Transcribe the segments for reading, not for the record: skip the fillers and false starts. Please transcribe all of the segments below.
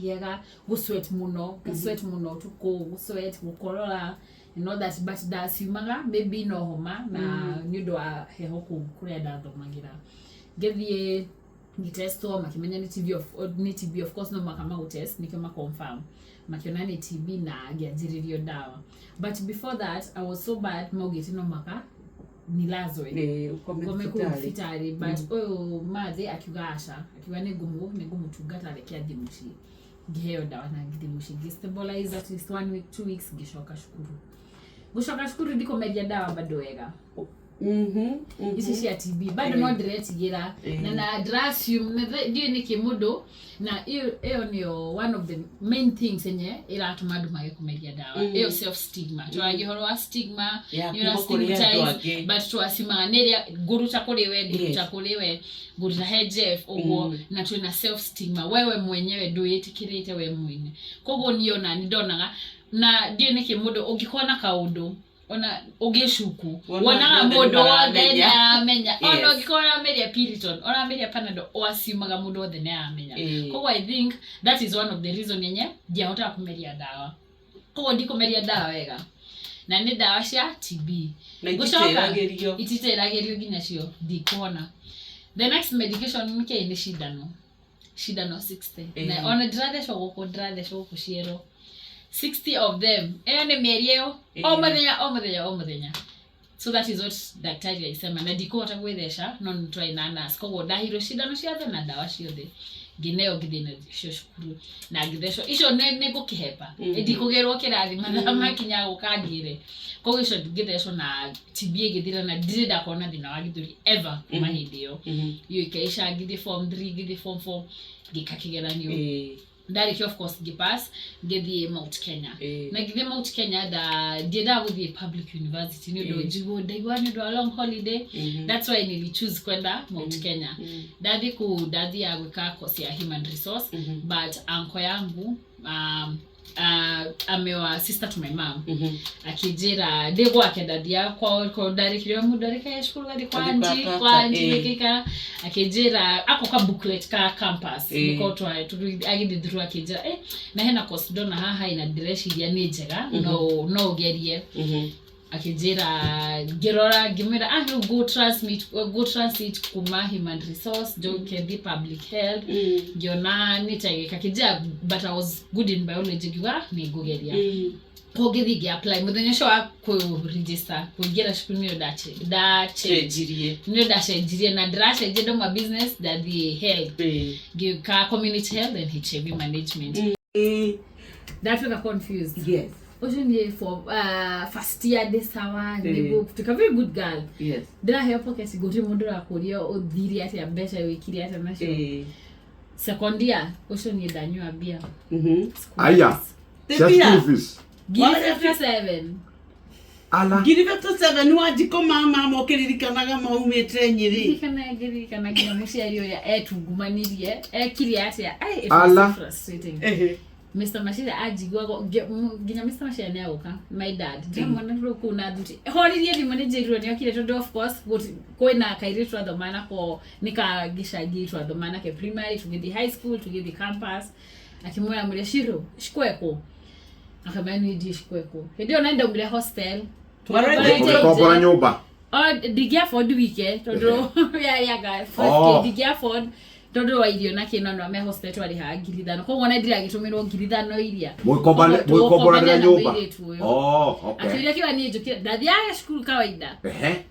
giaga go sweat muno tuko go sweat gukorora that but da siumaga maybe no homa na nyundo wa heho kuria ndathomagira gethie ngitesto makimenya ni TB of course no makama test nikema confirm makiona ni TB na giajiririo dawa but before that I was so bad mogeti no maka nilazwe ukomekufitari but oyo maze akigasha akiwa ni gumu tugata lekia dimushi giheo dawa na dimushi stabilize at least 1 week 2 weeks gishoka shukuru diko media dawa bado wega isi ya TB bado no direct gira na drasium ndio ni kimudo na hiyo ni one of the main things yenye ila atumadu maye kumedia dawa hiyo self stigma twagihoro stigma you stigmatize but to asimaneria guru chakolewe guru na hejef ogo na tuna self stigma wewe mwenyewe do yetikirite wewe mwenyewe kogo niona nidonaga na ndio ni kimudo ogikona kaudo ona ogeshuku wana modo then amenya ono gikora media piriton ona media panado oasimaga mudo then amenya ko I think that is one of the reason yenye dia hota kumeria dawa ko ndiko meria dawa wega na ni dawa cia TB ititeragerio ginya cio dikona the next medication mke ni shidano 60 na ona drade shoko kushiro 60 of them ene merieo omudenya so that is what daktari alisema na dikota gwethesha non try nanas kogo dahiro shida no ciathe na dawa ciothe gineo githina shukuru na githesho icio ne gukihepa edikugerwo kirathi mathama kinya gukangire kogo icio githesho na TB githira na dirida kona thina wa githuri ever mahindio yo ikaisha githi form 3 githi form 4 gikakigeranio Direct of course gipass githi Mount Kenya na githi Mount Kenya da dida with the public university ni do jigo daigwani do long holiday that's why nili choose kwenda Mount Kenya daddy agweka course ya human resource but anko yangu amewa sister to my mom akijira dego akedadia kwa direct mudarika shukuru hadi kwanji mekeka akijira ako ka booklet ka campus niko twa agidi through akijira na hena course dona haha ina direct ya nejega no gerie akijira gerora gimera go translate kuma human resource don't can be public health giona nitage kakija but I was good in biology giwa ni gogeria kogethi apply muthenya sho ko register kugira shukuru dache na drasha jedo ma business that the health give ka community health and HIV management that we are confused yes Ojuni for first year this hour ni to a very good girl yes dira help ke sigori mundo akoria odhiri ati abesha wikiri ati na sho second year ojuni danywa bia aya service give 7 ala give 7 wajiko mama mokiririkanaga maumete nyiri kana gina muciari oya etungumanirie ekiri ati it was frustrating Mr. Mashira ajigwa ginya Mr. Mashira ne agoka my dad jamona roku na duty horirie di manager ni akire to of course ko na kaire to adomana ko nika gishagi to adomana ke primary to the high school to the campus akimwona mure shiro shikweko akamani di shikweko ndio naenda mule hostel kwa nyumba digia for the weekend to ya guys first digia for todo wa irio na kino no me hostel twari ha ngirithano ko wona ndira gitumirwo ngirithano iria mwikombora nyumba okay akiri kiwa ni njukira ndathi ya shukuru kawaida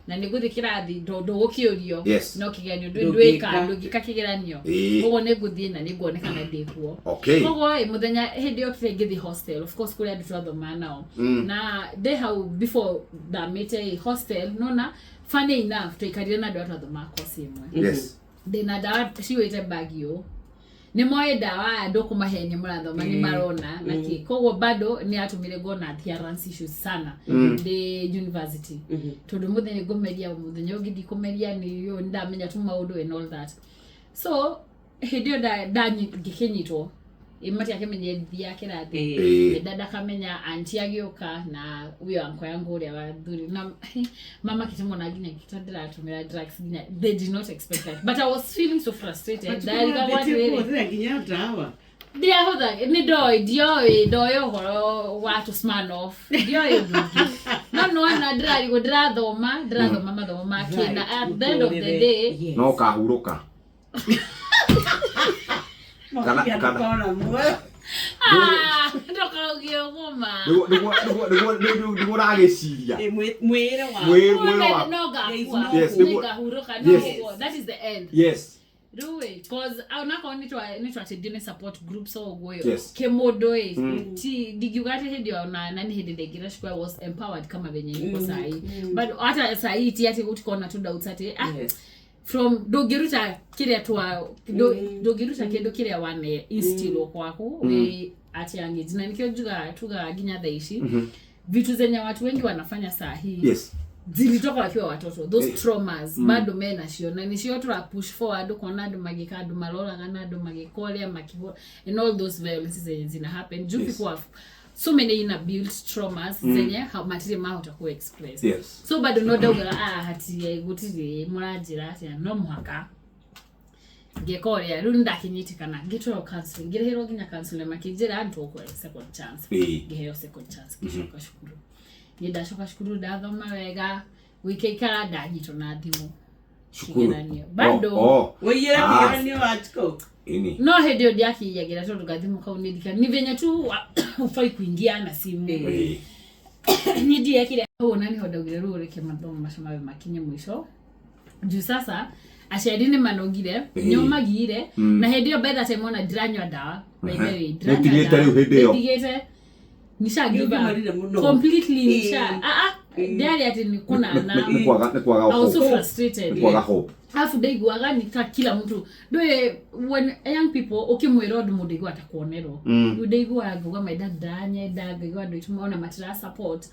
na niguthi kirathi ndo gukiurio no kigenio ndwika ndugika kigeranio kogo ne guthi na niguonekana ndikuo kogo muthenya hindi yo ngithi hostel of course kuri andu twathomana na they how before the mete hostel nona funny enough tuikarire na andu twathoma course imwe dena dawa siwete bagio ni moye dawa ndoko mahenya murathoma ni marona na ki kogo bado ni atumire gona adherence issues sana the university tondu muthenya gomeria muthenya ogidi komeria ni yo ndamenya tu maundu and all that so hedio da gikinyitwo imati yake menye thia kirathi dada kamenya anti agioka na uyo anko yangu ule wa dhuri na mama kitimo na ginya kitandira tumira drugs ginya they did not expect that but I was feeling so frustrated that I got what really ginya dawa Dia hoda ni doi horo watu sman off. Doi no na drathoma mathoma kina at the end of the day. No kahuruka. Kana Ndoka ugio ngoma. Ndugu rageciria. Mwere wa. Yes, that is the end. Yes. Do it cause aunako nitwa tedine support group so go kemodo ti digugate hedio na nani hedede girashwa was empowered kama venye niko sahi but hata sahi ti ati utikona tu doubt ati from dogiruta kile twa dogiruta kendo kile wane instilo kwako ati yangi jina nikio tuga ginya dhaishi vitu zenye watu wengi wanafanya sahi zilitoka wakiwa watoto those traumas bado mena shiona ni shio tra push forward konado magikado malola ganado magikolia makibo and all those violences zina happen juu people so many inbuilt traumas zenye how material ma utakuwa express so bado no dauga hati gutiri murajira ati no muhaka gekoria runda kinyitikana gitro counseling girehero ginya counseling makijira ntoko second chance giheo second chance kishoka shukuru Nidashoka shukuru dathoma wega wikekara danyito na thimu shukuru bado weyera ni watko ini no hedio diaki yagira to gathimu kaunidika ni venye tu ufai kuingia na simu ni dia kile nani hodogire rure kemathomo mashamawe makinye mwisho juu sasa ashadini manogire nyomagire na hedio beda temona dranywa dawa by the way dranywa nisha give up completely nisha dali ati nikuna na I was so frustrated afu daigu agani kila mtu doe when young people okimwero ndumudigo atakuonero daigu aguga my dad danye daigu ado tumeona matira support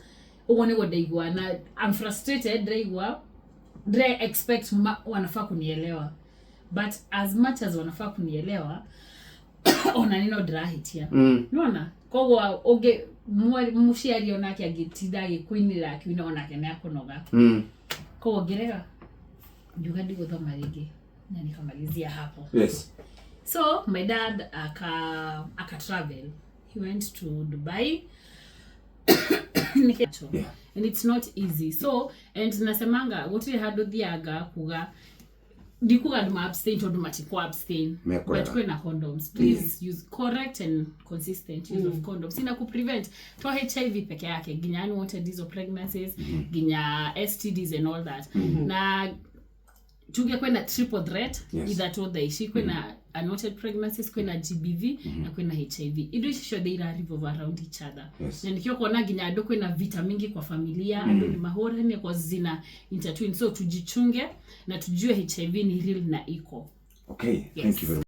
uone go daigu na I'm frustrated daigu they expect wanafaa kunielewa but as much as wanafaa kunielewa ona nino drahitia unaona kogo oge mushiari onake agitida gikwinira kwina onake na kunoga kogo gerega jugadi gothoma rigi na nikamalizia hapo so my dad aka travel he went to Dubai and it's not easy so and nasemanga gutire hado thiaga kuga dikuga duma abstain to duma tiko abstain but kwena condoms please use correct and consistent use of condoms ina ku prevent to HIV peke yake ginya unwanted these pregnancies ginya STDs and all that na tuge kwena triple threat either to the ishi kwena unwanted pregnancies kwena GBV na kwena HIV ido isho they revolve around each other na nikio kuona ginya ado kwena vita mingi kwa familia ado ni mahora ni kwa zina intertwine so tujichunge na tujue HIV ni real na iko thank you very much.